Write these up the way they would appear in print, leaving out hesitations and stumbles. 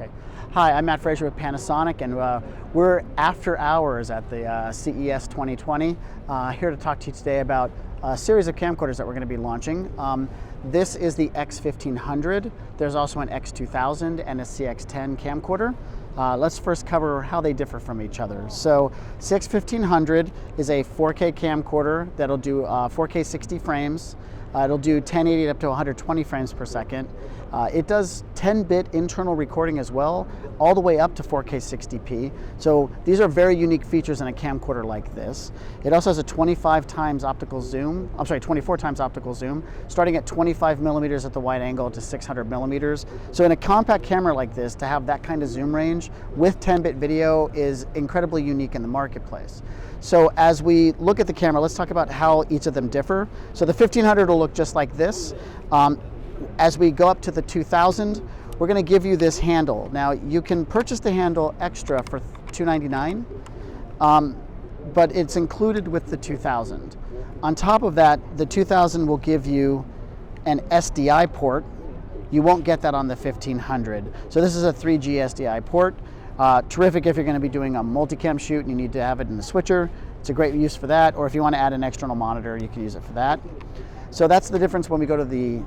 Okay. Hi, I'm Matt Fraser with Panasonic, and we're after hours at the CES 2020. Here to talk to you today about a series of camcorders that we're going to be launching. This is the X1500. There's also an X2000 and a CX10 camcorder. Let's first cover how they differ from each other. So CX1500 is a 4K camcorder that'll do 4K 60 frames. It'll do 1080 up to 120 frames per second. It does 10-bit internal recording as well, all the way up to 4K 60p. So these are very unique features in a camcorder like this. It also has a 24 times optical zoom, starting at 25 millimeters at the wide angle to 600 millimeters. So in a compact camera like this, to have that kind of zoom range with 10-bit video is incredibly unique in the marketplace. So as we look at the camera, let's talk about how each of them differ. So the 1500 will look just like this. As we go up to the 2000, we're going to give you this handle. Now you can purchase the handle extra for $299, but it's included with the 2000. On top of that, the 2000 will give you an SDI port. You won't get that on the 1500. So this is a 3G SDI port. Terrific if you're going to be doing a multicam shoot and you need to have it in the switcher. It's a great use for that, or if you want to add an external monitor, you can use it for that. So that's the difference when we go to the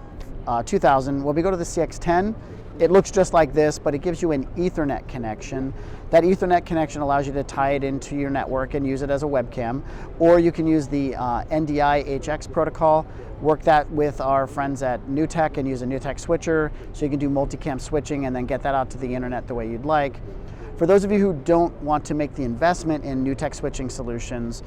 2000. When we go to the CX10, it looks just like this, but it gives you an Ethernet connection. That Ethernet connection allows you to tie it into your network and use it as a webcam, or you can use the NDI-HX protocol, work that with our friends at NewTek and use a NewTek switcher, so you can do multicam switching and then get that out to the internet the way you'd like. For those of you who don't want to make the investment in NewTek switching solutions,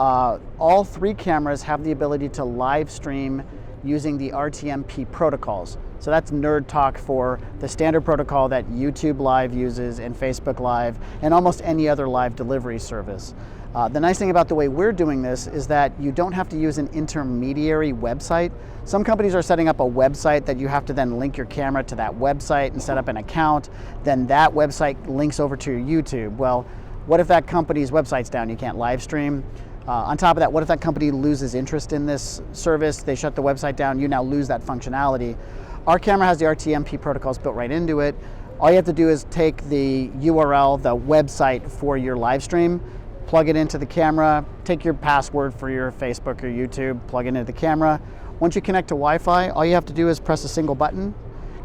all three cameras have the ability to live stream using the RTMP protocols. So that's nerd talk for the standard protocol that YouTube Live uses and Facebook Live and almost any other live delivery service. The nice thing about the way we're doing this is that you don't have to use an intermediary website. Some companies are setting up a website that you have to then link your camera to that website and set up an account. Then that website links over to your YouTube. Well, what if that company's website's down? You can't live stream. On top of that, what if that company loses interest in this service? They shut the website down, you now lose that functionality. Our camera has the RTMP protocols built right into it. All you have to do is take the URL, the website for your live stream, plug it into the camera, take your password for your Facebook or YouTube, plug it into the camera. Once you connect to Wi-Fi, all you have to do is press a single button,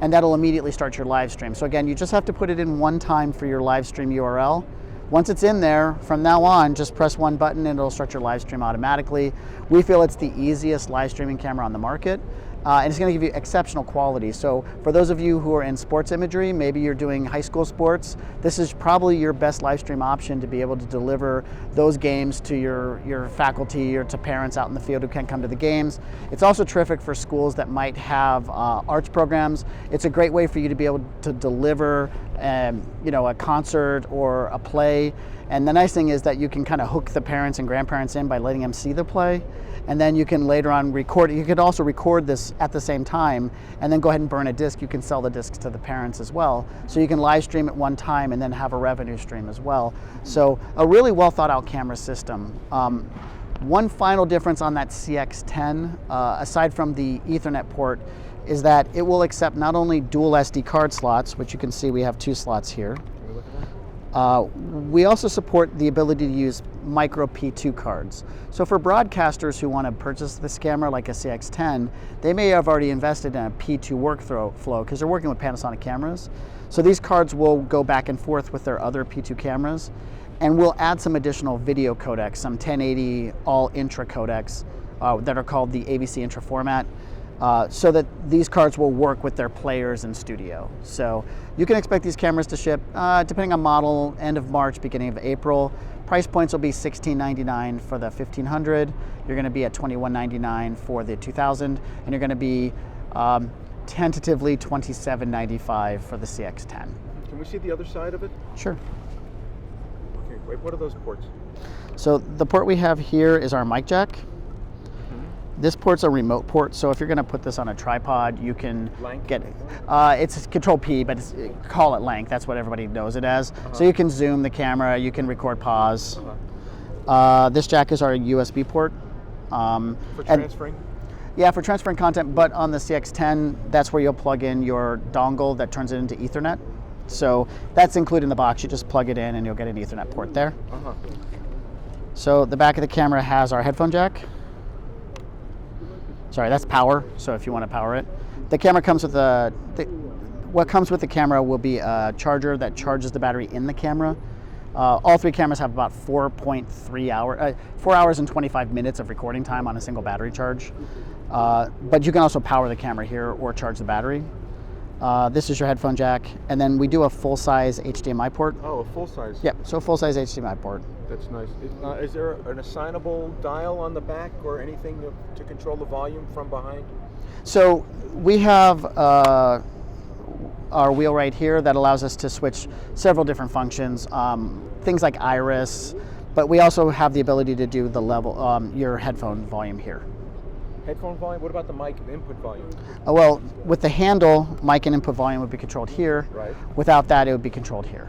and that'll immediately start your live stream. So again, you just have to put it in one time for your live stream URL. Once it's in there, from now on, just press one button and it'll start your live stream automatically. We feel it's the easiest live streaming camera on the market. And it's going to give you exceptional quality. So for those of you who are in sports imagery, maybe you're doing high school sports, this is probably your best live stream option to be able to deliver those games to your faculty or to parents out in the field who can't come to the games. It's also terrific for schools that might have arts programs. It's a great way for you to be able to deliver a concert or a play. And the nice thing is that you can kind of hook the parents and grandparents in by letting them see the play. And then you can later on record it. You could also record this at the same time and then go ahead and burn a disc. You can sell the discs to the parents as well. So you can live stream at one time and then have a revenue stream as well. So a really well thought out camera system. One final difference on that CX10, aside from the Ethernet port, is that it will accept not only dual SD card slots, which you can see we have 2 slots here. We also support the ability to use micro P2 cards. So for broadcasters who want to purchase this camera like a CX10, they may have already invested in a P2 workflow because they're working with Panasonic cameras. So these cards will go back and forth with their other P2 cameras, and we'll add some additional video codecs, some 1080 all intra codecs that are called the AVC intra format. So that these cards will work with their players in studio. So you can expect these cameras to ship, depending on model, end of March, beginning of April. Price points will be $1699 for the 1500. You're going to be at $2199 for the 2000, and you're going to be tentatively $2795 for the CX10. Can we see the other side of it? Sure. Okay, wait, what are those ports? So the port we have here is our mic jack. This port's a remote port, so if you're going to put this on a tripod, you can get it. It's Control P, but call it length. That's what everybody knows it as. So you can zoom the camera, you can record pause. This jack is our USB port. For transferring? Yeah, for transferring content, but on the CX10, that's where you'll plug in your dongle that turns it into Ethernet. So that's included in the box. You just plug it in and you'll get an Ethernet port there. Uh-huh. So the back of the camera has our headphone jack. Sorry, that's power, so if you want to power it. The camera comes with what comes with the camera will be a charger that charges the battery in the camera. All three cameras have about 4 hours and 25 minutes of recording time on a single battery charge. But you can also power the camera here or charge the battery. This is your headphone jack, and then we do a full-size HDMI port. Oh, a full size. Yep, so a full-size HDMI port. That's nice. Is there an assignable dial on the back or anything to control the volume from behind? So we have our wheel right here that allows us to switch several different functions, things like iris, but we also have the ability to do the level, your headphone volume here. Headphone volume? What about the mic input volume? Well, with the handle, mic and input volume would be controlled here. Right. Without that, it would be controlled here.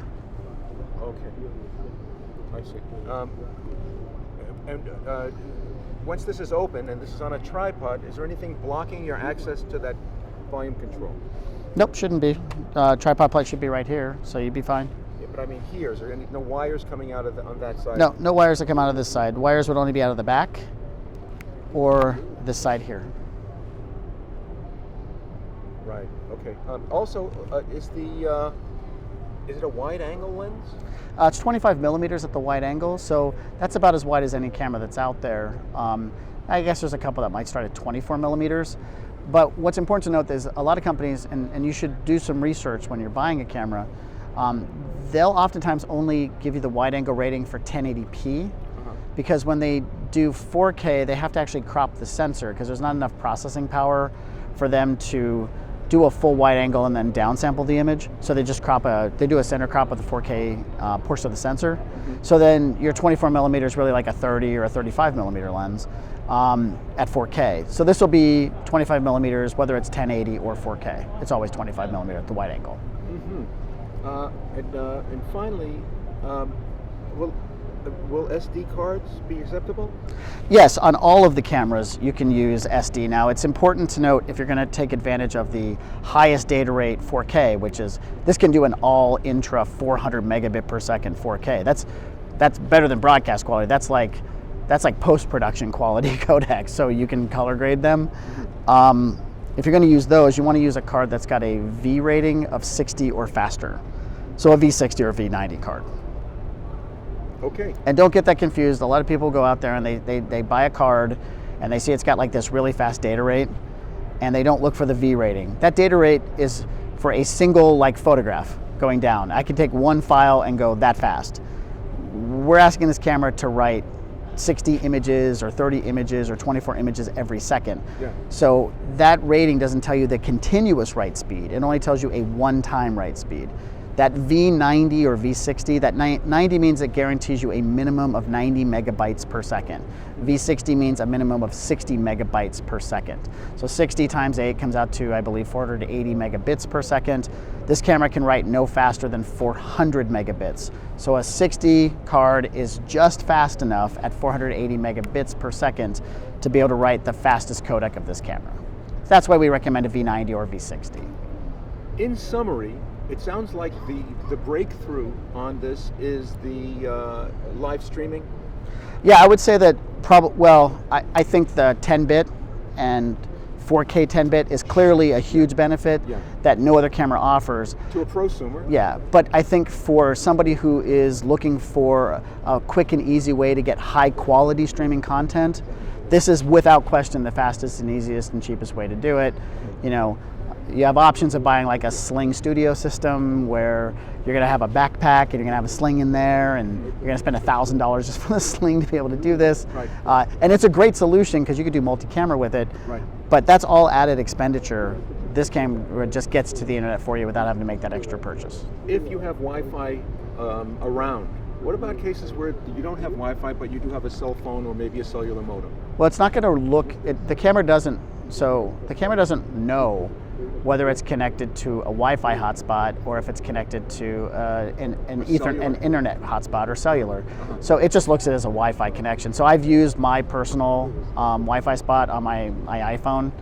Okay. I see. Once this is open and this is on a tripod, is there anything blocking your access to that volume control? Nope, shouldn't be. Tripod plate should be right here, so you'd be fine. Yeah, but I mean here, is there no wires coming out of on that side? No, no wires that come out of this side. Wires would only be out of the back or this side here. Right. Okay. Also, is it a wide angle lens? It's 25 millimeters at the wide angle, so that's about as wide as any camera that's out there. I guess there's a couple that might start at 24 millimeters. But what's important to note is a lot of companies, and you should do some research when you're buying a camera, they'll oftentimes only give you the wide angle rating for 1080p, because when they do 4K, they have to actually crop the sensor because there's not enough processing power for them to do a full wide angle and then downsample the image. So they just they do a center crop of the 4K portion of the sensor. So then your 24 millimeter is really like a 30 or a 35 millimeter lens at 4K. So this will be 25 millimeters, whether it's 1080 or 4K. It's always 25 millimeter at the wide angle. And finally, will SD cards be acceptable? Yes, on all of the cameras you can use SD. Now it's important to note if you're going to take advantage of the highest data rate 4K, which is, this can do an all intra 400 megabit per second 4K. That's better than broadcast quality. That's like post-production quality codecs, so you can color grade them. If you're going to use those, you want to use a card that's got a V rating of 60 or faster. So a V60 or a V90 card. Okay. And don't get that confused. A lot of people go out there and they buy a card and they see it's got like this really fast data rate and they don't look for the V rating. That data rate is for a single like photograph going down. I can take one file and go that fast. We're asking this camera to write 60 images or 30 images or 24 images every second. Yeah. So that rating doesn't tell you the continuous write speed. It only tells you a one-time write speed. That V90 or V60, that 90 means it guarantees you a minimum of 90 megabytes per second. V60 means a minimum of 60 megabytes per second. So 60 times 8 comes out to, I believe, 480 megabits per second. This camera can write no faster than 400 megabits. So a 60 card is just fast enough at 480 megabits per second to be able to write the fastest codec of this camera. That's why we recommend a V90 or V60. In summary, it sounds like the breakthrough on this is the live streaming. Yeah, I would say that I think the 10-bit and 4K 10-bit is clearly a huge benefit that no other camera offers. To a prosumer. Yeah, but I think for somebody who is looking for a quick and easy way to get high quality streaming content, this is without question the fastest and easiest and cheapest way to do it. You know, you have options of buying like a Sling studio system where you're going to have a backpack and you're going to have a sling in there and you're going to spend $1,000 just for the sling to be able to do this. Right. And it's a great solution because you could do multi-camera with it. Right. But that's all added expenditure. This camera just gets to the internet for you without having to make that extra purchase. If you have Wi-Fi around, what about cases where you don't have Wi-Fi but you do have a cell phone or maybe a cellular modem? Well, it's not going to look, the camera doesn't know whether it's connected to a Wi-Fi hotspot or if it's connected to an internet hotspot or cellular. So it just looks at it as a Wi-Fi connection. So I've used my personal Wi-Fi spot on my iPhone,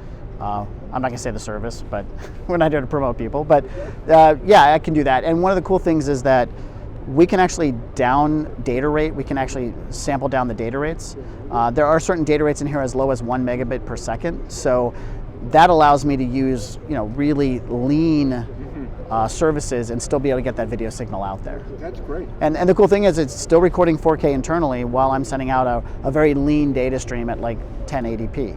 I'm not going to say the service, but we're not here to promote people. But yeah, I can do that. And one of the cool things is that we can actually down data rate. We can actually sample down the data rates. There are certain data rates in here as low as 1 megabit per second. So that allows me to use, really lean services and still be able to get that video signal out there. That's great. And the cool thing is it's still recording 4K internally while I'm sending out a very lean data stream at like 1080p.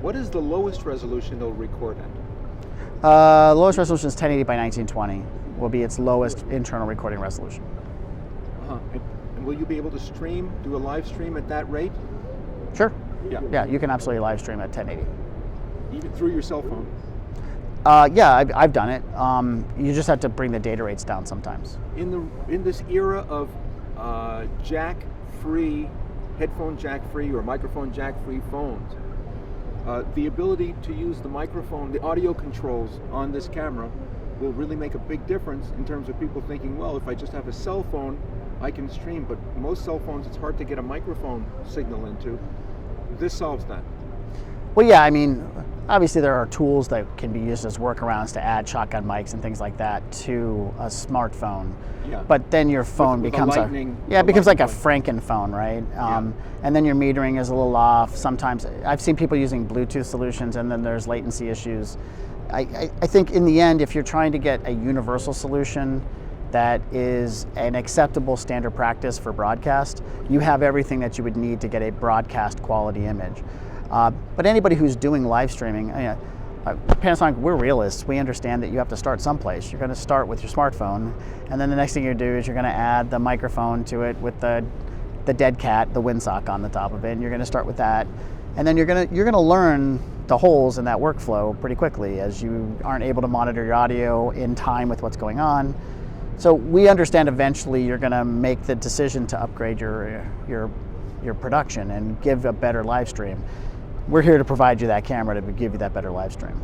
What is the lowest resolution it'll record at? Lowest resolution is 1080 by 1920 will be its lowest internal recording resolution. And will you be able to do a live stream at that rate? Sure. Yeah. Yeah, you can absolutely live stream at 1080. Even through your cell phone? Yeah, I've done it. You just have to bring the data rates down sometimes. In this era of jack-free, headphone jack-free or microphone jack-free phones, the ability to use the microphone, the audio controls on this camera will really make a big difference in terms of people thinking, well, if I just have a cell phone, I can stream, but most cell phones, it's hard to get a microphone signal into. This solves that. Well, yeah, I mean, obviously there are tools that can be used as workarounds to add shotgun mics and things like that to a smartphone. Yeah. But then your phone becomes like a Franken-phone, right? And then your metering is a little off. Sometimes I've seen people using Bluetooth solutions, and then there's latency issues. I think in the end, if you're trying to get a universal solution that is an acceptable standard practice for broadcast, you have everything that you would need to get a broadcast quality image. But anybody who's doing live streaming, Panasonic, we're realists. We understand that you have to start someplace. You're going to start with your smartphone, and then the next thing you do is you're going to add the microphone to it with the dead cat, the windsock on the top of it, and you're going to start with that. And then you're going to learn the holes in that workflow pretty quickly as you aren't able to monitor your audio in time with what's going on. So we understand eventually you're going to make the decision to upgrade your production and give a better live stream. We're here to provide you that camera to give you that better live stream.